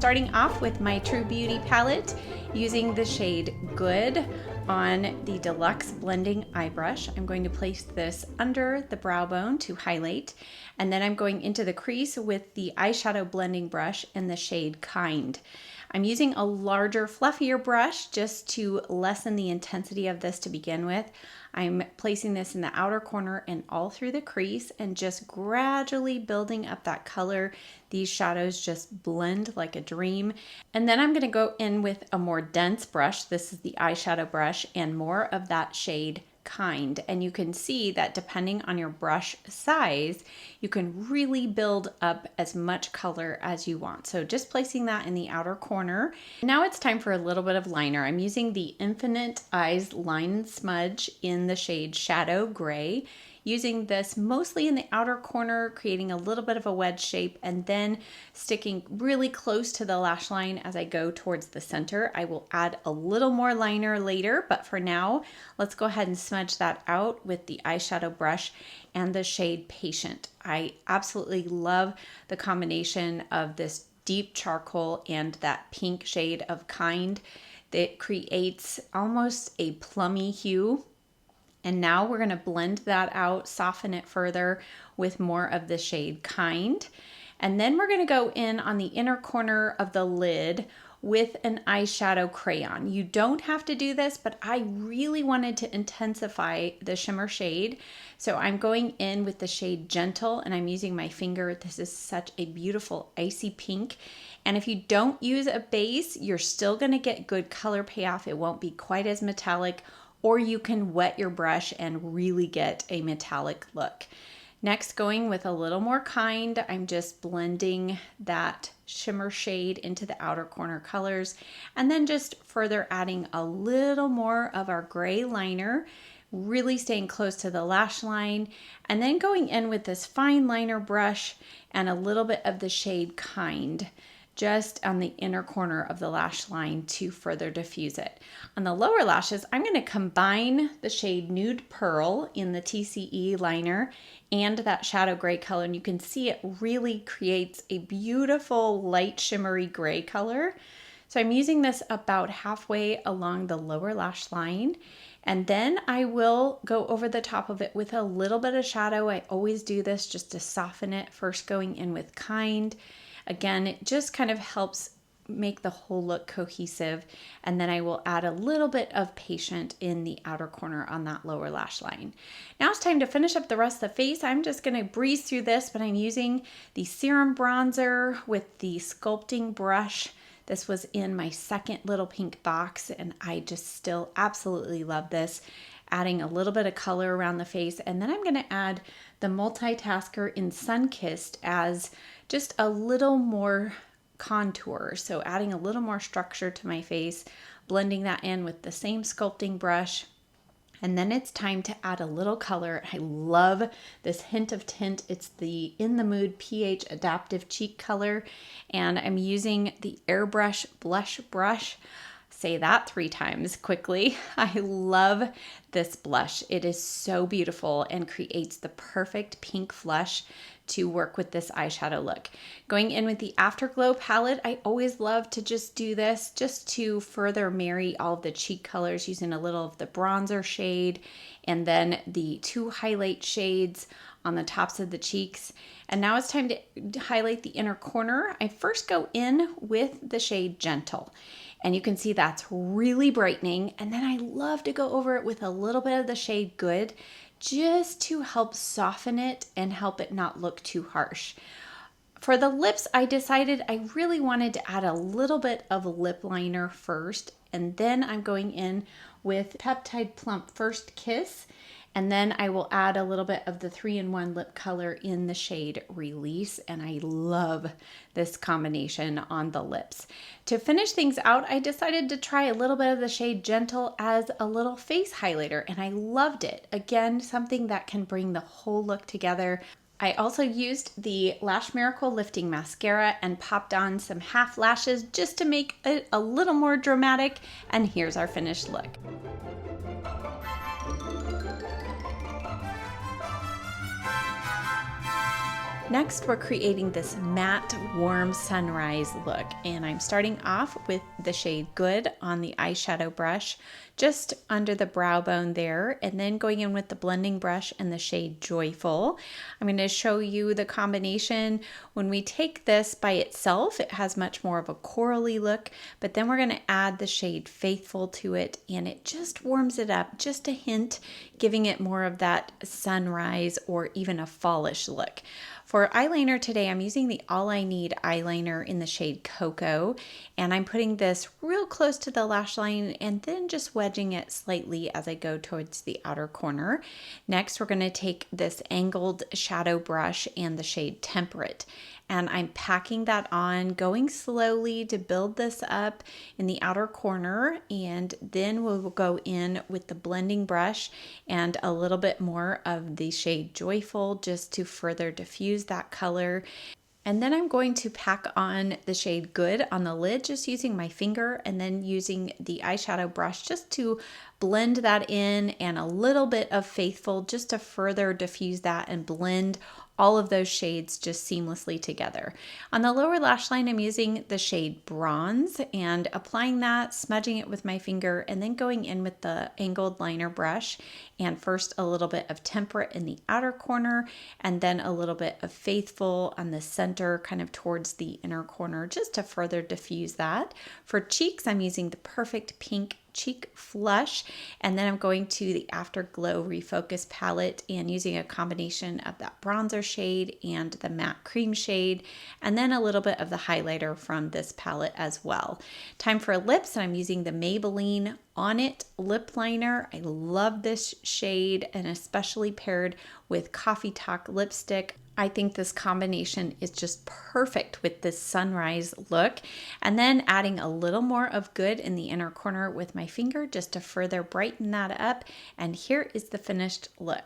starting off with my True Beauty palette using the shade Good on the Deluxe Blending Eye Brush. I'm going to place this under the brow bone to highlight, and then I'm going into the crease with the eyeshadow blending brush in the shade Kind. I'm using a larger, fluffier brush just to lessen the intensity of this to begin with. I'm placing this in the outer corner and all through the crease and just gradually building up that color. These shadows just blend like a dream. And then I'm going to go in with a more dense brush. This is the eyeshadow brush and more of that shade Kind. And you can see that depending on your brush size, you can really build up as much color as you want. So just placing that in the outer corner. Now it's time for a little bit of liner. I'm using the Infinite Eyes Line Smudge in the shade Shadow Gray. Using this mostly in the outer corner, creating a little bit of a wedge shape, and then sticking really close to the lash line as I go towards the center. I will add a little more liner later, but for now, let's go ahead and smudge that out with the eyeshadow brush and the shade Patient. I absolutely love the combination of this deep charcoal and that pink shade of Kind. That creates almost a plummy hue. And now we're going to blend that out, soften it further with more of the shade Kind. And then we're going to go in on the inner corner of the lid with an eyeshadow crayon. You don't have to do this, but I really wanted to intensify the shimmer shade. So I'm going in with the shade Gentle, and I'm using my finger. This is such a beautiful icy pink. And if you don't use a base, you're still going to get good color payoff. It won't be quite as metallic, or you can wet your brush and really get a metallic look. Next, going with a little more Kind, I'm just blending that shimmer shade into the outer corner colors, and then just further adding a little more of our gray liner, really staying close to the lash line, and then going in with this fine liner brush and a little bit of the shade Kind, just on the inner corner of the lash line to further diffuse it. On the lower lashes, I'm going to combine the shade Nude Pearl in the TCE liner and that shadow gray color, and you can see it really creates a beautiful light shimmery gray color. So I'm using this about halfway along the lower lash line, and then I will go over the top of it with a little bit of shadow. I always do this just to soften it, first going in with Kind. Again, it just kind of helps make the whole look cohesive. And then I will add a little bit of Patient in the outer corner on that lower lash line. Now it's time to finish up the rest of the face. I'm just going to breeze through this, but I'm using the serum bronzer with the sculpting brush. This was in my second little pink box, and I just still absolutely love this. Adding a little bit of color around the face, and then I'm going to add the Multitasker in Sunkissed as just a little more contour. So adding a little more structure to my face, blending that in with the same sculpting brush. And then it's time to add a little color. I love this hint of tint. It's the In the Mood PH Adaptive Cheek Color, and I'm using the Airbrush Blush Brush. Say that 3 times quickly. I love this blush. It is so beautiful and creates the perfect pink flush to work with this eyeshadow look. Going in with the Afterglow palette, I always love to just do this just to further marry all of the cheek colors, using a little of the bronzer shade and then the 2 highlight shades on the tops of the cheeks. And now it's time to highlight the inner corner. I first go in with the shade Gentle. And you can see that's really brightening. And then I love to go over it with a little bit of the shade Good, just to help soften it and help it not look too harsh. For the lips, I decided I really wanted to add a little bit of lip liner first. And then I'm going in with Peptide Plump First Kiss. And then I will add a little bit of the 3-in-1 lip color in the shade Release. And I love this combination on the lips. To finish things out, I decided to try a little bit of the shade Gentle as a little face highlighter, and I loved it. Again, something that can bring the whole look together. I also used the Lash Miracle Lifting Mascara and popped on some half lashes just to make it a little more dramatic. And here's our finished look. Next, we're creating this matte, warm sunrise look, and I'm starting off with the shade Good on the eyeshadow brush, just under the brow bone there, and then going in with the blending brush and the shade Joyful. I'm going to show you the combination. When we take this by itself, it has much more of a corally look, but then we're going to add the shade Faithful to it, and it just warms it up just a hint, giving it more of that sunrise or even a fallish look. For eyeliner today, I'm using the All I Need eyeliner in the shade Cocoa, and I'm putting this real close to the lash line and then just wedging it slightly as I go towards the outer corner. Next, we're going to take this angled shadow brush and the shade Temperate, and I'm packing that on, going slowly to build this up in the outer corner, and then we will go in with the blending brush and a little bit more of the shade Joyful just to further diffuse that color. And then I'm going to pack on the shade Good on the lid, just using my finger, and then using the eyeshadow brush just to blend that in, and a little bit of Faithful just to further diffuse that and blend all of those shades just seamlessly together. On the lower lash line, I'm using the shade Bronze and applying that, smudging it with my finger, and then going in with the angled liner brush. And first a little bit of Temperate in the outer corner, and then a little bit of Faithful on the center, kind of towards the inner corner, just to further diffuse that. For cheeks, I'm using the Perfect Pink Cheek Flush, and then I'm going to the Afterglow Refocus palette and using a combination of that bronzer shade and the matte cream shade, and then a little bit of the highlighter from this palette as well. Time for lips, and I'm using the Maybelline On It lip liner. I love this shade, and especially paired with Coffee Talk lipstick. I think this combination is just perfect with this sunrise look. And then adding a little more of Good in the inner corner with my finger just to further brighten that up. And here is the finished look.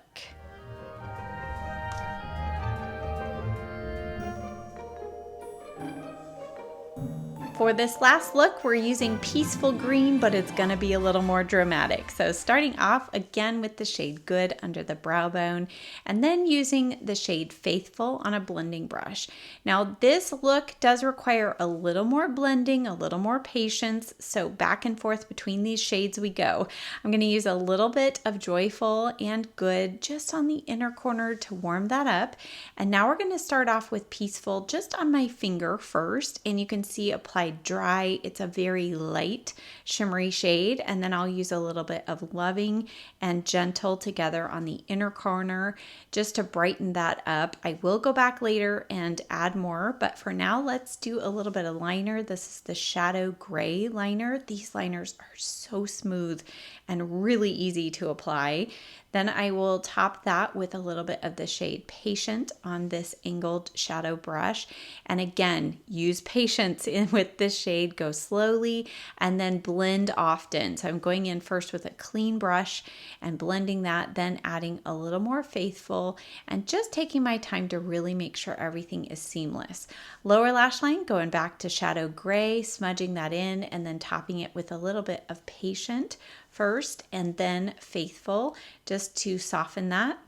For this last look, we're using Peaceful Green, but it's going to be a little more dramatic. So starting off again with the shade Good under the brow bone, and then using the shade Faithful on a blending brush. Now this look does require a little more blending, a little more patience, so back and forth between these shades we go. I'm going to use a little bit of Joyful and Good just on the inner corner to warm that up. And now we're going to start off with Peaceful just on my finger first, and you can see applied dry. It's a very light shimmery shade, and then I'll use a little bit of Loving and Gentle together on the inner corner just to brighten that up. I will go back later and add more, but for now let's do a little bit of liner. This is the Shadow Gray liner. These liners are so smooth and really easy to apply. Then I will top that with a little bit of the shade Patient on this angled shadow brush. And again, use patience with this shade. Go slowly and then blend often. So I'm going in first with a clean brush and blending that, then adding a little more Faithful and just taking my time to really make sure everything is seamless. Lower lash line, going back to Shadow Gray, smudging that in, and then topping it with a little bit of Patient first and then Faithful just to soften that.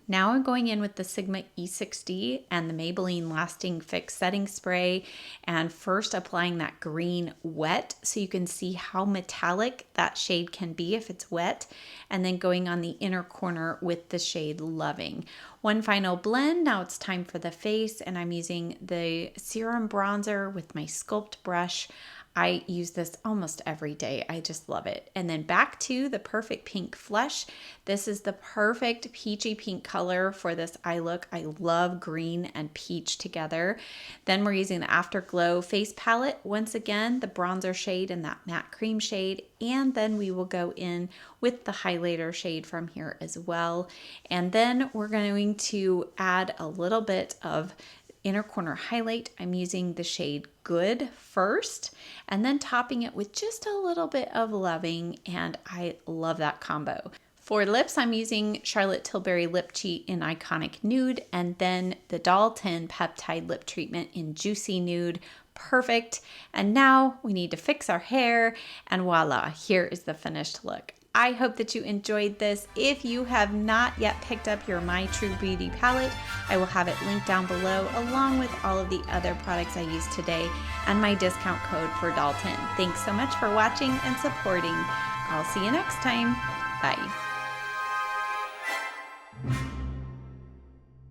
Now I'm going in with the Sigma E60 and the Maybelline Lasting Fix Setting Spray, and first applying that green wet so you can see how metallic that shade can be if it's wet, and then going on the inner corner with the shade Loving. One final blend. Now it's time for the face, and I'm using the Serum Bronzer with my Sculpt brush. I use this almost every day. I just love it. And then back to the Perfect Pink Flush. This is the perfect peachy pink color for this eye look. I love green and peach together. Then we're using the Afterglow face palette. Once again, the bronzer shade and that matte cream shade. And then we will go in with the highlighter shade from here as well. And then we're going to add a little bit of inner corner highlight. I'm using the shade Good first, and then topping it with just a little bit of Loving, and I love that combo. For lips, I'm using Charlotte Tilbury Lip Cheat in Iconic Nude, and then the Dalton Peptide Lip Treatment in Juicy Nude. Perfect. And now we need to fix our hair, and voila, here is the finished look. I hope that you enjoyed this. If you have not yet picked up your My True Beauty palette, I will have it linked down below along with all of the other products I used today and my discount code for Dalton. Thanks so much for watching and supporting. I'll see you next time. Bye.